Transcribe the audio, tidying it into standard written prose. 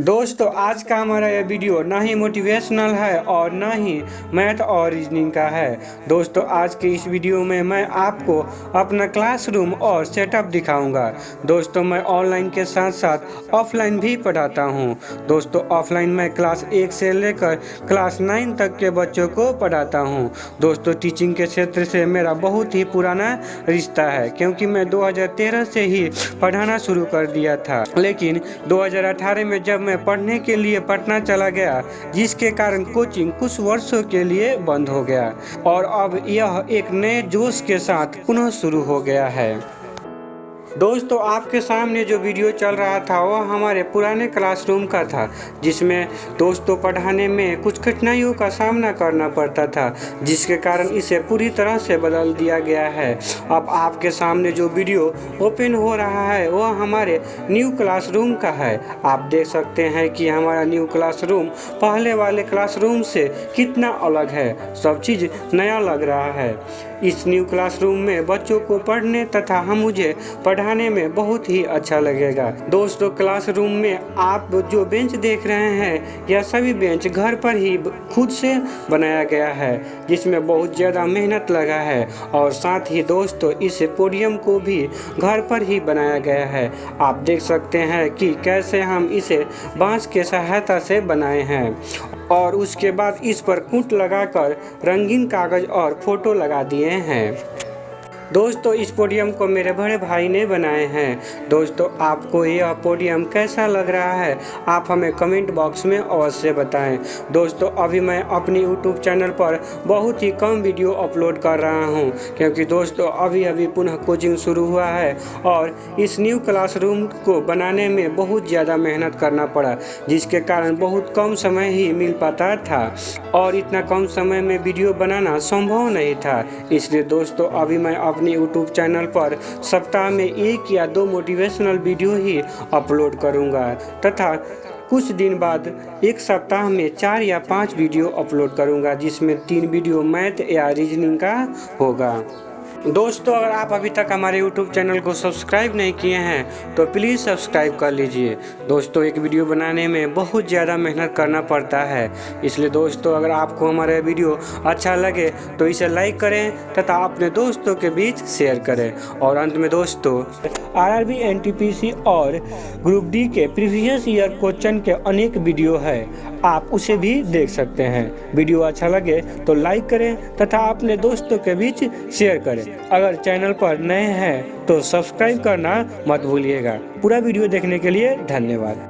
दोस्तों आज का हमारा यह वीडियो ना ही मोटिवेशनल है और ना ही मैथ और रीजनिंग का है। दोस्तों आज के इस वीडियो में मैं आपको अपना क्लासरूम और सेटअप दिखाऊंगा। दोस्तों मैं ऑनलाइन के साथ साथ ऑफलाइन भी पढ़ाता हूं। दोस्तों ऑफलाइन मैं क्लास 1 से लेकर क्लास 9 तक के बच्चों को पढ़ाता हूं। दोस्तों टीचिंग के क्षेत्र से मेरा बहुत ही पुराना रिश्ता है, क्योंकि मैं 2013 से ही पढ़ाना शुरू कर दिया था, लेकिन 2018 में जब मैं पढ़ने के लिए पटना चला गया, जिसके कारण कोचिंग कुछ वर्षों के लिए बंद हो गया और अब यह एक नए जोश के साथ पुनः शुरू हो गया है। दोस्तों आपके सामने जो वीडियो चल रहा था वह हमारे पुराने क्लासरूम का था, जिसमें दोस्तों पढ़ाने में कुछ कठिनाइयों का सामना करना पड़ता था, जिसके कारण इसे पूरी तरह से बदल दिया गया है। अब आपके सामने जो वीडियो ओपन हो रहा है वह हमारे न्यू क्लासरूम का है। आप देख सकते हैं कि हमारा न्यू क्लासरूम पहले वाले क्लासरूम से कितना अलग है। सब चीज़ नया लग रहा है। इस न्यू क्लासरूम में बच्चों को पढ़ने तथा मुझे पढ़ाने में बहुत ही अच्छा लगेगा। दोस्तों क्लासरूम में आप जो बेंच देख रहे हैं यह सभी बेंच घर पर ही खुद से बनाया गया है, जिसमें बहुत ज़्यादा मेहनत लगा है, और साथ ही दोस्तों इस पोडियम को भी घर पर ही बनाया गया है। आप देख सकते हैं कि कैसे हम इसे बांस के सहायता से बनाए हैं और उसके बाद इस पर कूट लगाकर रंगीन कागज और फोटो लगा दिए हैं। दोस्तों इस पोडियम को मेरे बड़े भाई ने बनाए हैं। दोस्तों आपको यह पोडियम कैसा लग रहा है आप हमें कमेंट बॉक्स में अवश्य बताएं। दोस्तों अभी मैं अपनी यूट्यूब चैनल पर बहुत ही कम वीडियो अपलोड कर रहा हूं, क्योंकि दोस्तों अभी पुनः कोचिंग शुरू हुआ है और इस न्यू क्लासरूम को बनाने में बहुत ज़्यादा मेहनत करना पड़ा, जिसके कारण बहुत कम समय ही मिल पाता था और इतना कम समय में वीडियो बनाना संभव नहीं था। इसलिए दोस्तों अभी मैं अपने यूट्यूब चैनल पर सप्ताह में 1 या 2 मोटिवेशनल वीडियो ही अपलोड करूंगा, तथा कुछ दिन बाद एक सप्ताह में 4 या 5 वीडियो अपलोड करूंगा, जिसमें 3 वीडियो मैथ या रीजनिंग का होगा। दोस्तों अगर आप अभी तक हमारे YouTube चैनल को सब्सक्राइब नहीं किए हैं तो प्लीज़ सब्सक्राइब कर लीजिए। दोस्तों एक वीडियो बनाने में बहुत ज़्यादा मेहनत करना पड़ता है, इसलिए दोस्तों अगर आपको हमारा वीडियो अच्छा लगे तो इसे लाइक करें तथा अपने दोस्तों के बीच शेयर करें। और अंत में दोस्तों RRB NTPC और ग्रुप D के प्रीवियस ईयर क्वेश्चन के अनेक वीडियो है, आप उसे भी देख सकते हैं। वीडियो अच्छा लगे तो लाइक करें तथा अपने दोस्तों के बीच शेयर करें। अगर चैनल पर नए हैं तो सब्सक्राइब करना मत भूलिएगा। पूरा वीडियो देखने के लिए धन्यवाद।